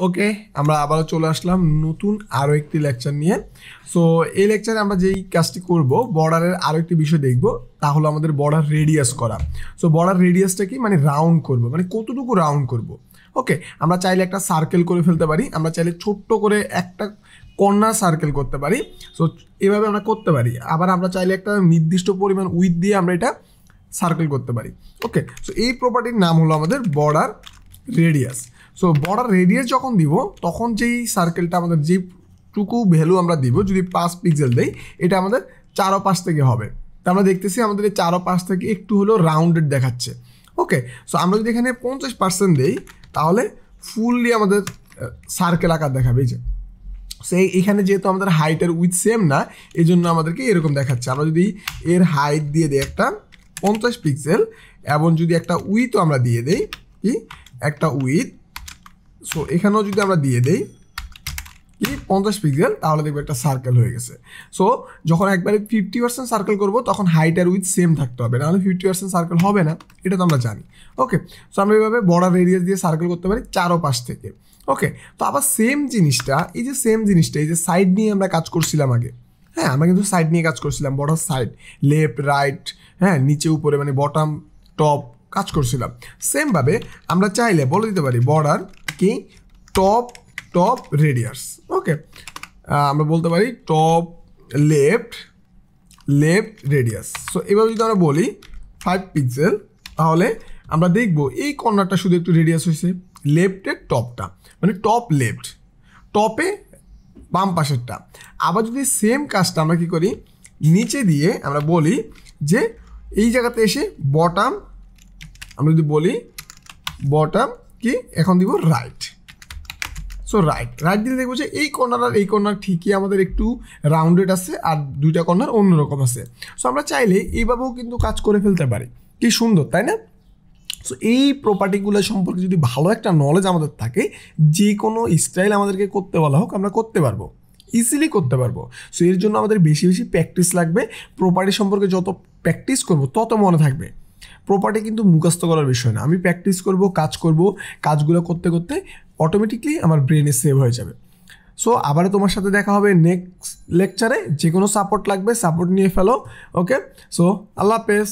ওকে, আমরা আবারও চলে আসলাম নতুন আরও একটি লেকচার নিয়ে। সো এই লেকচারে আমরা যেই কাজটি করব, বর্ডারের আরও একটি বিষয় দেখব, তা হলো আমাদের বর্ডার রেডিয়াস করা। সো বর্ডার রেডিয়াসটা কি, মানে রাউন্ড করব, মানে কতটুকু রাউন্ড করব। ওকে, আমরা চাইলে একটা সার্কেল করে ফেলতে পারি, আমরা চাইলে ছোট্ট করে একটা কর্নার সার্কেল করতে পারি। সো এভাবে আমরা করতে পারি। আবার আমরা চাইলে একটা নির্দিষ্ট পরিমাণ উইথ দিয়ে আমরা এটা সার্কেল করতে পারি। ওকে, সো এই প্রপার্টির নাম হলো আমাদের border radius. So border radius যখন দিব, তখন যেই সার্কেলটা আমাদের যেটুকু ভ্যালু আমরা দিব, যদি 5 পিক্সেল দেই, এটা আমাদের 4/5 থেকে হবে। তা আমরা দেখতেছি আমাদের এই 4/5 থেকে একটু হলেও রাউন্ডেড দেখাচ্ছে। ওকে, সো আমরা যদি এখানে 50% দেই, তাহলে ফুললি আমাদের সার্কেল আকার দেখাবে। এই যে সেই এখানে যেহেতু আমাদের হাইটের উইথ সেম না, এই জন্য আমাদেরকে এরকম দেখাচ্ছে। আমরা যদি এর হাইট দিয়ে দিই একটা 50 পিক্সেল, এবং যদি একটা উইথও আমরা দিয়ে দেই, কি একটা উইথ, সো এখানেও যদি আমরা দিয়ে দেই কি 50 পিক্সেল, তাহলে দেখবো একটা সার্কেল হয়ে গেছে। সো যখন একবারে 50% সার্কেল করবো, তখন হাইট আর উইথ সেম থাকতে হবে, নাহলে 50% সার্কেল হবে না, এটা তো আমরা জানি। ওকে, সো আমরা এইভাবে বর্ডার রেডিয়াস দিয়ে সার্কেল করতে পারি 4/5 থেকে। ওকে, তো আবার সেম জিনিসটা, এই যে সাইড নিয়ে আমরা কাজ করছিলাম আগে। হ্যাঁ, আমরা কিন্তু সাইড নিয়ে কাজ করছিলাম, বর্ডার সাইড, লেফট রাইট, হ্যাঁ নিচে উপরে, মানে বটম টপ কাজ করছিলাম। সেমভাবে আমরা চাইলে বলে দিতে পারি বর্ডার কি টপ রেডিয়াস। ওকে, আমরা বলতে পারি টপ লেফট রেডিয়াস। সো এভাবে যদি আমরা বলি 5 পিক্সেল, তাহলে আমরা দেখব এই কর্নারটা শুধু একটু রেডিয়াস হয়েছে, লেফটের টপটা, মানে টপ লেফট, টপে বাম পাশেরটা। আবার যদি সেম কাজটা আমরা কি করি, নিচে দিয়ে আমরা বলি যে এই জায়গাতে এসে বটম, আমরা যদি বলি বটম কি, এখন দিব রাইট। সো রাইট দিলে দেখবো যে এই কর্নার আর এই কর্নার ঠিকই আমাদের একটু রাউন্ডেড আছে, আর দুইটা কর্নার অন্যরকম আছে। সো আমরা চাইলে এইভাবেও কিন্তু কাজ করে ফেলতে পারি। কি সুন্দর, তাই না? সো এই প্রপার্টিগুলো সম্পর্কে যদি ভালো একটা নলেজ আমাদের থাকে, যে কোনো স্টাইল আমাদেরকে করতে বলা হোক, আমরা করতে পারবো, ইজিলি করতে পারবো। সো এর জন্য আমাদের বেশি বেশি প্র্যাকটিস লাগবে। প্রপার্টি সম্পর্কে যত প্র্যাকটিস করবো, তত মনে থাকবে। প্রপার্টি কিন্তু মুখস্থ করার বিষয় না, আমি প্র্যাকটিস করব, কাজগুলো করতে করতে অটোমেটিকলি আমার ব্রেনে সেভ হয়ে যাবে। সো আবারও তোমার সাথে দেখা হবে নেক্সট লেকচারে। যে কোনো সাপোর্ট লাগবে, সাপোর্ট নিয়ে ফেলো। ওকে, সো আল্লাহ হাফেজ।